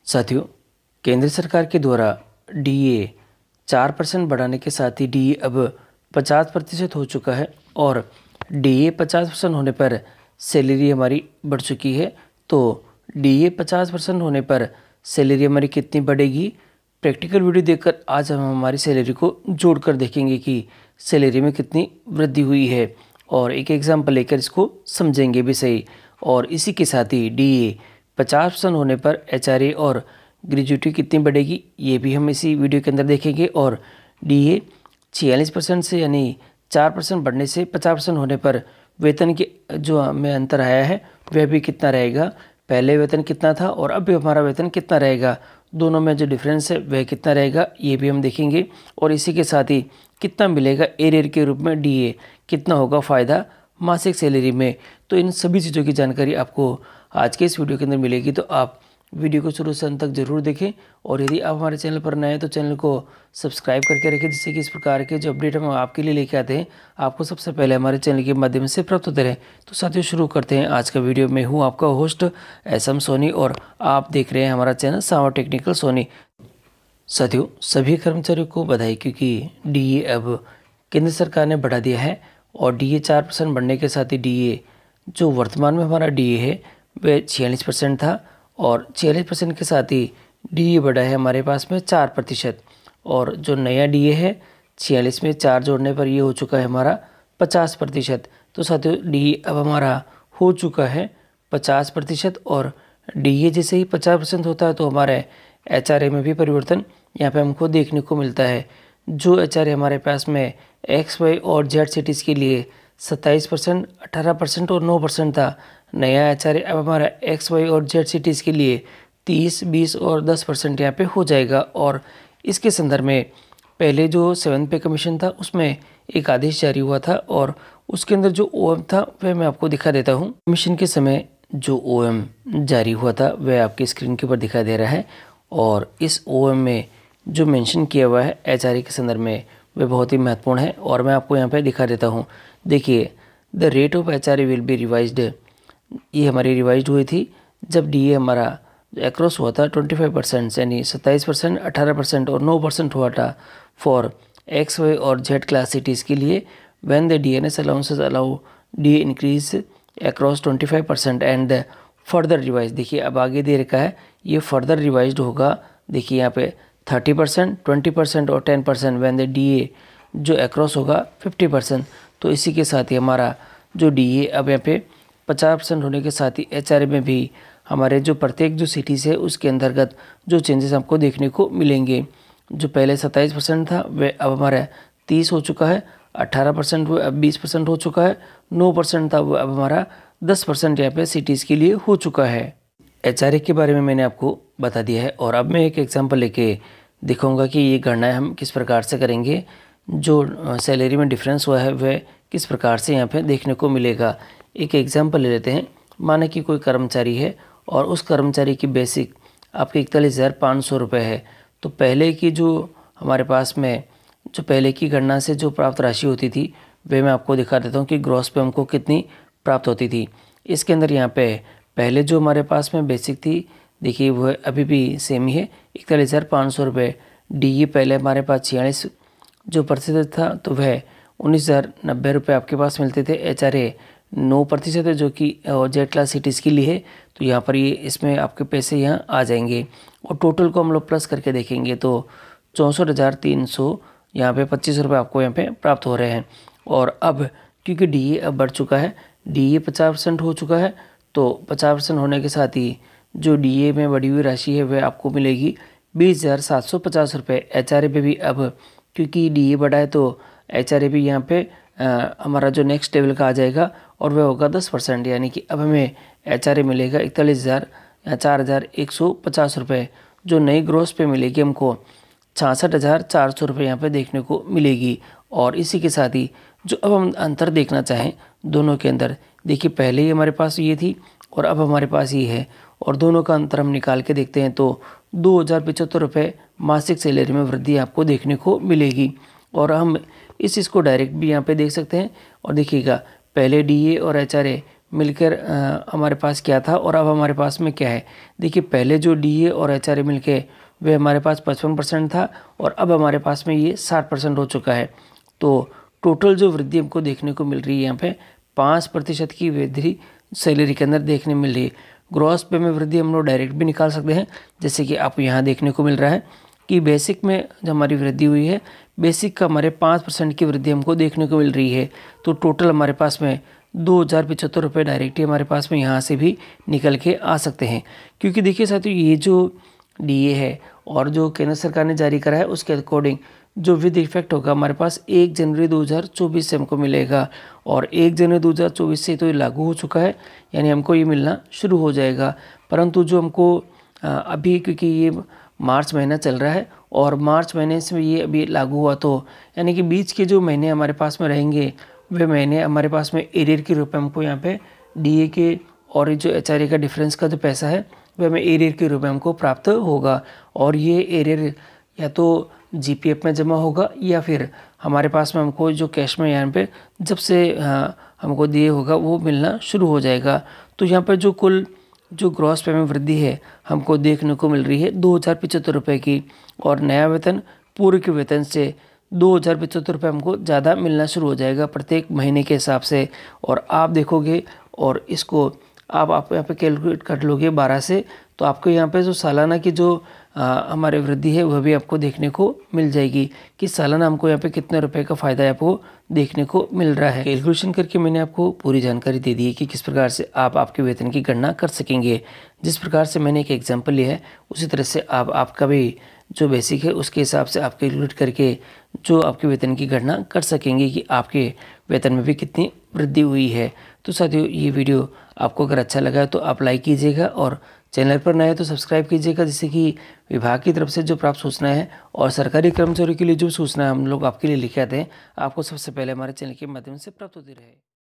साथियों, केंद्र सरकार के द्वारा डीए 4% बढ़ाने के साथ ही डीए अब 50% हो चुका है और डीए 50% होने पर सैलरी हमारी बढ़ चुकी है। तो डीए 50% होने पर सैलरी हमारी कितनी बढ़ेगी, प्रैक्टिकल वीडियो देखकर आज हम हमारी सैलरी को जोड़कर देखेंगे कि सैलरी में कितनी वृद्धि हुई है और एक एग्जाम्पल लेकर इसको समझेंगे भी सही। और इसी के साथ ही डीए 50% होने पर एचआरए और ग्रेजुएटी कितनी बढ़ेगी ये भी हम इसी वीडियो के अंदर देखेंगे। और डीए 46% से यानी 4% बढ़ने से 50% होने पर वेतन के जो हमें अंतर आया है वह भी कितना रहेगा, पहले वेतन कितना था और अब भी हमारा वेतन कितना रहेगा, दोनों में जो डिफरेंस है वह कितना रहेगा ये भी हम देखेंगे। और इसी के साथ ही कितना मिलेगा एरियर के रूप में डीए, कितना होगा फ़ायदा मासिक सैलरी में। तो इन सभी चीज़ों की जानकारी आपको आज के इस वीडियो के अंदर मिलेगी, तो आप वीडियो को शुरू से अंत तक जरूर देखें। और यदि आप हमारे चैनल पर नए हैं तो चैनल को सब्सक्राइब करके रखें, जिससे कि इस प्रकार के जो अपडेट हम आपके लिए लेके आते हैं आपको सबसे पहले हमारे चैनल के माध्यम से प्राप्त होते रहें। तो साथियों शुरू करते हैं आज का वीडियो। मैं हूँ आपका होस्ट एसएम सोनी और आप देख रहे हैं हमारा चैनल सावर टेक्निकल सोनी। साथियों सभी कर्मचारियों को बधाई, क्योंकि डीए अब केंद्र सरकार ने बढ़ा दिया है और डीए 4% बढ़ने के साथ ही डीए जो वर्तमान में हमारा डीए है वह 46% था और 46% के साथ ही डीए बढ़ा है हमारे पास में 4%। और जो नया डीए है 46 में 4 जोड़ने पर ये हो चुका है हमारा 50%। तो साथियों डीए अब हमारा हो चुका है 50%। और डीए जैसे ही 50% होता है तो हमारे एचआरए में भी परिवर्तन यहाँ पे हमको देखने को मिलता है। जो एचआरए हमारे पास में एक्स वाई और जेड सिटीज़ के लिए 27%, 18% और 9% था, नया एचआरए अब हमारा एक्स वाई और जेड सिटीज़ के लिए 30, 20 और 10% यहाँ पे हो जाएगा। और इसके संदर्भ में पहले जो 7th पे कमीशन था उसमें एक आदेश जारी हुआ था और उसके अंदर जो ओएम था वह मैं आपको दिखा देता हूँ। कमीशन के समय जो ओएम जारी हुआ था वह आपकी स्क्रीन के ऊपर दिखाई दे रहा है और इस ओएम में जो मेंशन किया हुआ है एचआरए के संदर्भ में वह बहुत ही महत्वपूर्ण है और मैं आपको यहाँ पे दिखा देता हूँ। देखिए, the rate of HRA will be revised, ये हमारी रिवाइज्ड हुई थी जब डीए हमारा एक्रॉस हुआ था 25%, यानी 27%, 18% और 9% हुआ था फॉर एक्स वाई और जेड क्लास सिटीज़ के लिए। When the DNS allowances allow D increase across 25% and further revise, देखिए अब आगे दे रखा है ये फर्दर रिवाइज्ड होगा। देखिए यहाँ पे 30%, 20% और 10% व्हेन द डीए जो अक्रॉस होगा 50%। तो इसी के साथ ही हमारा जो डीए अब यहाँ पे 50% होने के साथ ही एचआरए में भी हमारे जो प्रत्येक जो सिटीज़ है उसके अंतर्गत जो चेंजेस आपको देखने को मिलेंगे। जो पहले 27% था वह अब हमारा 30 हो चुका है, 18% वो अब 20% हो चुका है, 9% था वो अब हमारा 10% यहाँ पे सिटीज़ के लिए हो चुका है। एचआरए के बारे में मैंने आपको बता दिया है और अब मैं एक एग्जांपल लेके दिखाऊंगा कि ये गणना हम किस प्रकार से करेंगे, जो सैलरी में डिफरेंस हुआ है वह किस प्रकार से यहाँ पे देखने को मिलेगा। एक एग्जांपल ले लेते हैं। माना कि कोई कर्मचारी है और उस कर्मचारी की बेसिक आपके 41,500 रुपये है। तो पहले की जो हमारे पास में जो पहले की गणना से जो प्राप्त राशि होती थी वह मैं आपको दिखा देता हूँ कि ग्रॉस पे हमको कितनी प्राप्त होती थी। इसके अंदर यहाँ पे पहले जो हमारे पास में बेसिक थी, देखिए वह अभी भी सेम ही है 41,500 रुपये। डीए पहले हमारे पास 46 जो प्रतिशत था तो वह 19,090 रुपये आपके पास मिलते थे। एचआरए 9% है जो कि जेड क्लास सिटीज़ के लिए है। तो यहाँ पर ये इसमें आपके पैसे यहाँ आ जाएंगे और टोटल को हम लोग प्लस करके देखेंगे तो 64,300 यहाँ पे 25 रुपये आपको यहाँ पे प्राप्त हो रहे हैं। और अब क्योंकि डीए अब बढ़ चुका है, डीए 50% हो चुका है, तो 50% होने के साथ ही जो डीए में बढ़ी हुई राशि है वह आपको मिलेगी 20,750 रुपये। एचआरए पे भी अब क्योंकि डीए बढ़ा है तो एचआरए भी यहाँ पे हमारा जो नेक्स्ट लेवल का आ जाएगा और वह होगा 10%, यानी कि अब हमें एचआरए मिलेगा 41,450 रुपये। जो नई ग्रोस पे मिलेगी हमको 66,400 रुपये यहाँ पे देखने को मिलेगी। और इसी के साथ ही जो अब हम अंतर देखना चाहें दोनों के अंदर, देखिए पहले ही हमारे पास ये थी और अब हमारे पास ये है और दोनों का अंतर हम निकाल के देखते हैं तो 2,075 रुपये मासिक सैलरी में वृद्धि आपको देखने को मिलेगी। और हम इस चीज़ को डायरेक्ट भी यहाँ पे देख सकते हैं और देखिएगा पहले डीए और एचआरए मिलकर हमारे पास क्या था और अब हमारे पास में क्या है। देखिए पहले जो डीए और एचआरए मिलके वे हमारे पास 55% था और अब हमारे पास में ये 60% हो चुका है। तो टोटल जो वृद्धि हमको देखने को मिल रही है यहाँ पे 5% की वृद्धि सैलरी के अंदर देखने मिल रही है। ग्रॉस पे में वृद्धि हम लोग डायरेक्ट भी निकाल सकते हैं, जैसे कि आपको यहाँ देखने को मिल रहा है कि बेसिक में जो हमारी वृद्धि हुई है, बेसिक का हमारे 5% की वृद्धि हमको देखने को मिल रही है। तो टोटल हमारे पास में 2,075 रुपये डायरेक्ट ही हमारे पास में यहाँ से भी निकल के आ सकते हैं। क्योंकि देखिए साथियों, ये जो डीए है और जो केंद्र सरकार ने जारी करा है उसके अकॉर्डिंग जो विद इफेक्ट होगा हमारे पास 1 जनवरी 2024 से हमको मिलेगा और 1 जनवरी 2024 से तो ये लागू हो चुका है, यानी हमको ये मिलना शुरू हो जाएगा। परंतु जो हमको अभी, क्योंकि ये मार्च महीना चल रहा है और मार्च महीने से ये अभी लागू हुआ, तो यानी कि बीच के जो महीने हमारे पास में रहेंगे वे महीने हमारे पास में एरियर के रूप में हमको यहाँ पे डीए के और जो एचआरए का डिफरेंस का जो पैसा है वह हमें एरियर के रूप में हमको प्राप्त होगा। और ये एरियर या तो जीपीएफ में जमा होगा या फिर हमारे पास में हमको जो कैश में यहाँ पे जब से हमको दिए होगा वो मिलना शुरू हो जाएगा। तो यहाँ पर जो कुल जो ग्रॉस पे में वृद्धि है हमको देखने को मिल रही है 2,075 रुपये की, और नया वेतन पूर्व के वेतन से 2,075 रुपये हमको ज़्यादा मिलना शुरू हो जाएगा प्रत्येक महीने के हिसाब से। और आप देखोगे और इसको आप यहाँ पे कैलकुलेट कर लोगे 12 से, तो आपको यहाँ पे जो सालाना की जो हमारे वृद्धि है वह भी आपको देखने को मिल जाएगी कि सालाना हमको यहाँ पे कितने रुपए का फ़ायदा आपको देखने को मिल रहा है। कैलकुलेशन करके मैंने आपको पूरी जानकारी दे दी है कि किस प्रकार से आप आपके वेतन की गणना कर सकेंगे। जिस प्रकार से मैंने एक एग्जाम्पल लिया है उसी तरह से आप आपका भी जो बेसिक है उसके हिसाब से आप कैलकुलेट करके जो आपके वेतन की गणना कर सकेंगे कि आपके वेतन में भी कितनी वृद्धि हुई है। तो साथियों, ये वीडियो आपको अगर अच्छा लगा तो आप लाइक कीजिएगा और चैनल पर नए तो सब्सक्राइब कीजिएगा, जिससे कि विभाग की तरफ से जो प्राप्त सूचनाएं हैं और सरकारी कर्मचारियों के लिए जो सूचनाएं हम लोग आपके लिए लेके आते हैं आपको सबसे पहले हमारे चैनल के माध्यम से प्राप्त होती रहे।